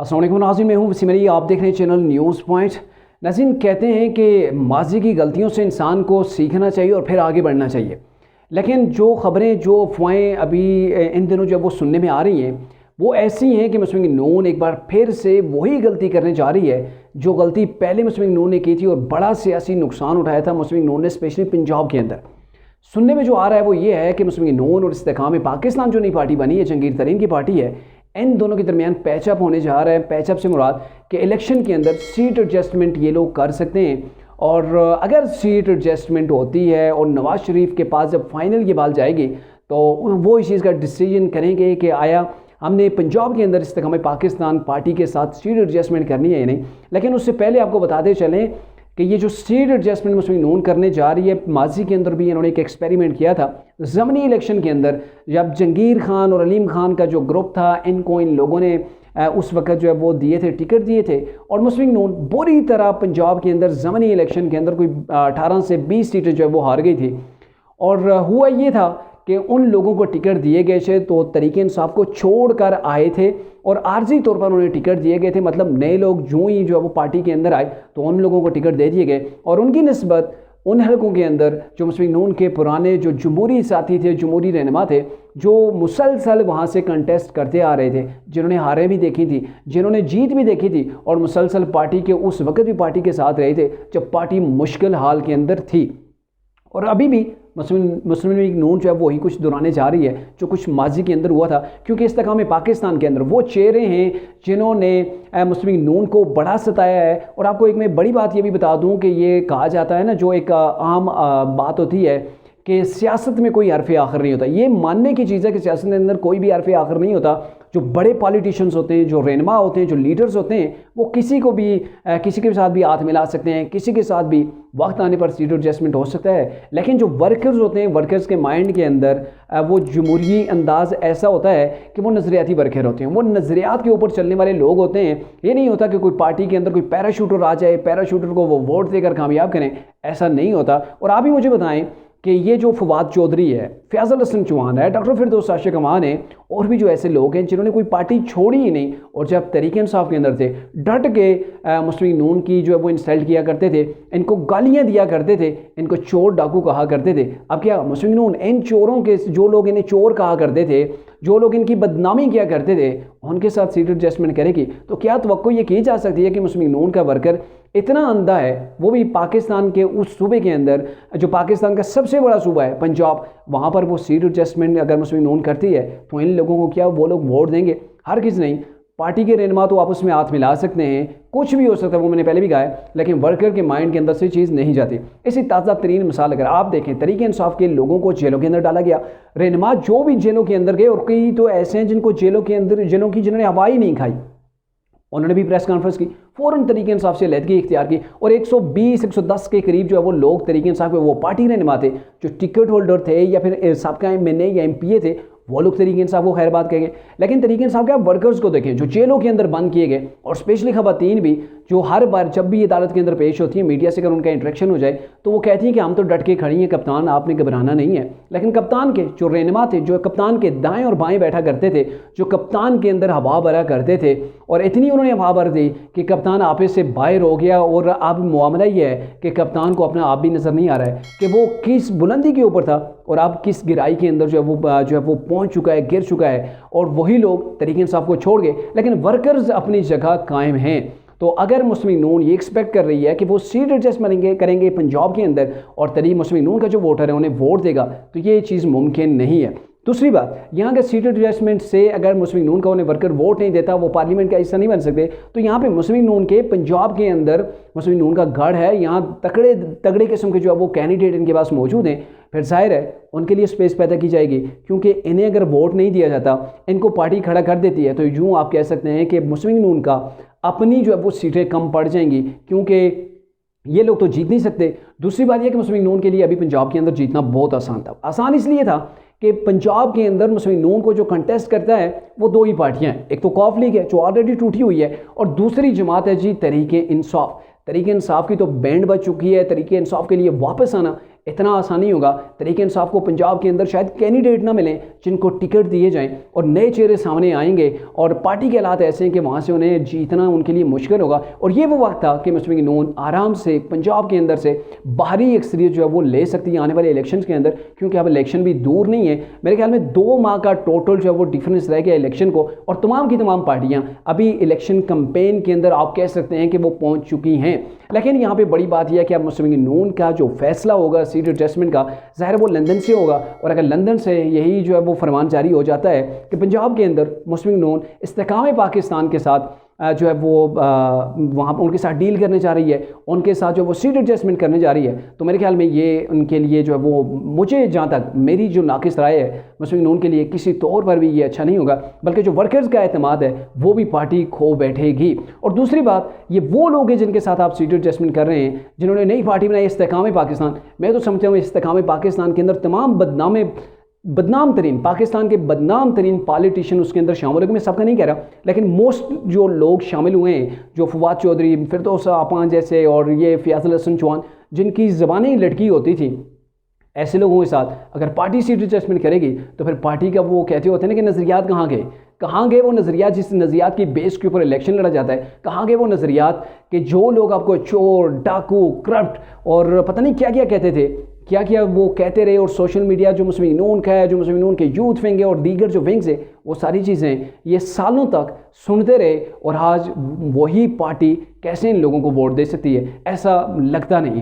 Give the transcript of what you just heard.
अस्सलाम वालेकुम नाज़रीन, मैं हूँ वसीम अली। आप देख रहे हैं चैनल न्यूज़ पॉइंट। नाज़रीन, कहते हैं कि माजी की गलतियों से इंसान को सीखना चाहिए और फिर आगे बढ़ना चाहिए। लेकिन जो ख़बरें, जो अफवाहें अभी इन दिनों जो वो सुनने में आ रही हैं, वो ऐसी हैं कि मुस्लिम लीग नून एक बार फिर से वही गलती करने जा रही है जो गलती पहले मुस्लिम लीग नून ने की थी और बड़ा सियासी नुकसान उठाया था मुस्लिम लीग नून ने, स्पेशली पंजाब के अंदर। सुनने में जो आ रहा है वो ये है कि मुस्लिम लीग नून और इस्तेकाम पाकिस्तान जो नई पार्टी बनी है, जहांगीर तरीन की पार्टी है, इन दोनों के दरमियान पैचअप होने जा रहा है। पैचअप से मुराद कि इलेक्शन के अंदर सीट एडजस्टमेंट ये लोग कर सकते हैं, और अगर सीट एडजस्टमेंट होती है और नवाज शरीफ के पास जब फाइनल ये बात जाएगी तो वो इस चीज़ का डिसीजन करेंगे कि आया हमने पंजाब के अंदर इस्तेकाम पाकिस्तान पार्टी के साथ सीट एडजस्टमेंट करनी है या नहीं। लेकिन उससे पहले आपको बताते चलें कि ये जो सीट एडजस्टमेंट मुस्लिम लीग नून करने जा रही है, माजी के अंदर भी इन्होंने एक एक्सपेरिमेंट किया था ज़मनी इलेक्शन के अंदर, जब जहांगीर खान और अलीम खान का जो ग्रुप था, इनको इन लोगों ने उस वक्त जो है वो दिए थे, टिकट दिए थे, और मुस्लिम लीग नून बुरी तरह पंजाब के अंदर ज़मनी इलेक्शन के अंदर कोई 18 से 20 सीटें जो है वो हार गई थी। और हुआ ये था कि उन लोगों को टिकट दिए गए थे तो तरीके इंसाफ को छोड़कर आए थे और आर्जी तौर पर उन्हें टिकट दिए गए थे। मतलब नए लोग जो ही जो है वो पार्टी के अंदर आए तो उन लोगों को टिकट दे दिए गए, और उनकी निस्बत उन हलकों के अंदर जो मुस्लिम लीग नून के पुराने जो जमहूरी साथी थे, जमहूरी रहनुमा थे, जो मुसलसल वहाँ से कंटेस्ट करते आ रहे थे, जिन्होंने हारें भी देखी थी, जिन्होंने जीत भी देखी थी, और मुसलसल पार्टी के उस वक्त भी पार्टी के साथ रहे थे जब पार्टी मुश्किल हाल के अंदर थी। और अभी भी मुस्लिम लीग नून जो है वही कुछ दोहराने जा रही है जो कुछ माजी के अंदर हुआ था, क्योंकि इस्तेकाम पाकिस्तान के अंदर वो चेहरे हैं जिन्होंने मुस्लिम लीग नून को बड़ा सताया है। और आपको एक मैं बड़ी बात ये भी बता दूं कि ये कहा जाता है ना, जो एक आम बात होती है कि सियासत में कोई हरफ आखिर नहीं होता। ये मानने की चीज़ है कि सियासत के अंदर कोई भी हरफ आखिर नहीं होता। जो बड़े पॉलिटिशियंस होते हैं, जो रहनुमा होते हैं, जो लीडर्स होते हैं, वो किसी को भी किसी के साथ भी हाथ मिला सकते हैं, किसी के साथ भी वक्त आने पर सीट एडजस्टमेंट हो सकता है। लेकिन जो वर्कर्स होते हैं, वर्कर्स के माइंड के अंदर वो जमहूरी अंदाज ऐसा होता है कि वो नज़रियाती वर्कर होते हैं, वो नज़रियात के ऊपर चलने वाले लोग होते हैं। ये नहीं होता कि कोई पार्टी के अंदर कोई पैराशूटर आ जाए, पैराशूटर को वो वोट देकर कामयाब करें, ऐसा नहीं होता। और आप ही मुझे बताएं कि ये जो फवाद चौधरी है, फैज़ल हसन चौहान है, डॉक्टर फिरदौस आशिक अमान है, और भी जो ऐसे लोग हैं जिन्होंने कोई पार्टी छोड़ी ही नहीं, और जब तरीके इंसाफ के अंदर थे डट के मुस्लिम लीग नून की जो है वो इंसल्ट किया करते थे, इनको गालियां दिया करते थे, इनको चोर डाकू कहा करते थे। अब क्या मुस्लिम लीग नून इन चोरों के, जो लोग इन्हें चोर कहा करते थे, जो लोग इनकी बदनामी किया करते थे, उनके साथ सीट एडजस्टमेंट करेगी? तो क्या तवक्को ये की जा सकती है कि मुस्लिम लीग नून का वर्कर इतना अंधा है, वो भी पाकिस्तान के उस सूबे के अंदर जो पाकिस्तान का सबसे बड़ा सूबा है पंजाब, वहाँ पर वो सीट एडजस्टमेंट अगर मुस्लिम लीग नून करती है तो इन लोगों को क्या वो लोग वोट देंगे? हर किसी नहीं। पार्टी के रहनुमा तो आपस में हाथ मिला सकते हैं, कुछ भी हो सकता है, वो मैंने पहले भी कहा है, लेकिन वर्कर के माइंड के अंदर से चीज़ नहीं जाती। इसी ताज़ा तरीन मिसाल अगर आप देखें, तरीके इंसाफ के लोगों को जेलों के अंदर डाला गया, रहनुमा जो भी जेलों के अंदर गए, और कई तो ऐसे हैं जिनको जेलों के अंदर, जिन्होंने हवा ही नहीं खाई, उन्होंने भी प्रेस कॉन्फ्रेंस की, फ़ौरन तरीके इंसाफ से अलहदगी इख्तियार की, और 120-110 के करीब जो है वो लोग तरीके इंसाफ के वो पार्टी रहनुमा थे, जो टिकट होल्डर थे या फिर साबका MNA या MPA थे, वो लोग तरीके इंसाफ को खैर बात कहेंगे। लेकिन तरीके इंसाफ के आप वर्कर्स को देखें जो जेलों के अंदर बंद किए गए, और स्पेशली खवातीन भी, जो हर बार जब भी अदालत के अंदर पेश होती है, मीडिया से अगर उनका इंटरेक्शन हो जाए तो वो कहती हैं कि हम तो डट के खड़ी हैं कप्तान, आपने घबराना नहीं है। लेकिन कप्तान के जो रहनुमा थे, जो कप्तान के दाएं और बाएं बैठा करते थे, जो कप्तान के अंदर हवा भरा करते थे, और इतनी उन्होंने हवा भर दी कि कप्तान आपे से बाहर हो गया, और अब मामला ये है कि कप्तान को अपना आप भी नज़र नहीं आ रहा है कि वो किस बुलंदी के ऊपर था और अब किस गिराई के अंदर जो है वो पहुंच चुका है, गिर चुका है। और वही लोग तरीके इंसाफ को छोड़ गए, लेकिन वर्कर्स अपनी जगह कायम हैं। तो अगर मुस्लिम लीग नून ये एक्सपेक्ट कर रही है कि वो सीट एडजस्टमेंट करेंगे पंजाब के अंदर, और मुस्लिम लीग नून का जो वोटर है उन्हें वोट देगा, तो ये चीज़ मुमकिन नहीं है। दूसरी बात, यहाँ के सीट एडजस्टमेंट से अगर मुस्लिम लीग नून का उन्हें वर्कर वोट नहीं देता, वो पार्लियामेंट का हिस्सा नहीं बन सकते, तो यहाँ पे मुस्लिम लीग नून के पंजाब के अंदर मुस्लिम लीग नून का गढ़ है, यहाँ तगड़े किस्म के जो है वो कैंडिडेट इनके पास मौजूद हैं। फिर जाहिर है उनके लिए स्पेस पैदा की जाएगी, क्योंकि इन्हें अगर वोट नहीं दिया जाता, इनको पार्टी खड़ा कर देती है, तो यूँ आप कह सकते हैं कि मुस्लिम लीग नून का अपनी जो है वो सीटें कम पड़ जाएंगी, क्योंकि ये लोग तो जीत नहीं सकते। दूसरी बात यह कि मुस्लिम लीग नून के लिए अभी पंजाब के अंदर जीतना बहुत आसान था। आसान इसलिए था कि पंजाब के अंदर मुस्लिम लीग नून को जो कंटेस्ट करता है वो दो ही पार्टियां हैं, एक तो कौफ लीग है जो ऑलरेडी टूटी हुई है, और दूसरी जमात है जी तरीके इंसाफ। तरीके इंसाफ की तो बैंड बज चुकी है, तरीके इंसाफ के लिए वापस आना इतना आसान नहीं होगा। तहरीक इंसाफ को पंजाब के अंदर शायद कैंडिडेट ना मिलें जिनको टिकट दिए जाएं और नए चेहरे सामने आएंगे, और पार्टी के हालात ऐसे हैं कि वहाँ से उन्हें जीतना उनके लिए मुश्किल होगा। और ये वो वक्त था कि मुस्लिम लीग नून आराम से पंजाब के अंदर से बाहरी अक्सरियत जो है वो ले सकती है आने वाले इलेक्शन के अंदर, क्योंकि अब इलेक्शन भी दूर नहीं है। मेरे ख्याल में 2 माह का टोटल जो है वो डिफरेंस रह गया इलेक्शन को, और तमाम की तमाम पार्टियां अभी इलेक्शन कैंपेन के अंदर आप कह सकते हैं कि वो पहुंच चुकी हैं। लेकिन यहाँ पे बड़ी बात यह है कि अब मुस्लिम लीग नून का जो फैसला होगा सीट एडजस्टमेंट का, ज़ाहिर वो लंदन से होगा, और अगर लंदन से यही जो है वो फरमान जारी हो जाता है कि पंजाब के अंदर मुस्लिम लीग नून इस्तेकाम पाकिस्तान के साथ जो है वो वहाँ पर उनके साथ डील करने जा रही है, उनके साथ जो वो सीट एडजस्टमेंट करने जा रही है, तो मेरे ख्याल में ये उनके लिए जो है वो, मुझे जहाँ तक मेरी जो नाकिस राय है, मुस्लिम लीग नून के लिए किसी तौर पर भी ये अच्छा नहीं होगा, बल्कि जो वर्कर्स का एतमाद है वो भी पार्टी खो बैठेगी। और दूसरी बात, ये वो लोग हैं जिनके साथ आप सीट एडजस्टमेंट कर रहे हैं, जिन्होंने नई पार्टी बनाई इस्तेकाम पाकिस्तान। मैं तो समझता हूँ इस्तेकाम पाकिस्तान के अंदर तमाम बदनाम तरीन, पाकिस्तान के बदनाम तरीन पॉलिटिशियन उसके अंदर शामिल हो। मैं सबका नहीं कह रहा, लेकिन मोस्ट जो लोग शामिल हुए हैं, जो फवाद चौधरी, फिरदौस आपान जैसे, और ये फयाजुल हसन चौहान, जिनकी ज़बानें लटकी होती थी, ऐसे लोगों के साथ अगर पार्टी सीट एडजस्टमेंट करेगी तो फिर पार्टी का वो कहते होते हैं ना कि नज़रियात कहाँ गए वो नज़रियात, जिस नज़रियात की बेस के ऊपर इलेक्शन लड़ा जाता है, कहाँ गए वो नज़रियात कि जो लोग आपको चोर, डाकू, करप्ट और पता नहीं क्या क्या कहते थे, क्या क्या वो कहते रहे, और सोशल मीडिया जो मुस्लिम लीग नून का है, जो मुस्लिम लीग नून के यूथ विंग है और दीगर जो विंग्स है, वो सारी चीज़ें ये सालों तक सुनते रहे, और आज वही पार्टी कैसे इन लोगों को वोट दे सकती है, ऐसा लगता नहीं है।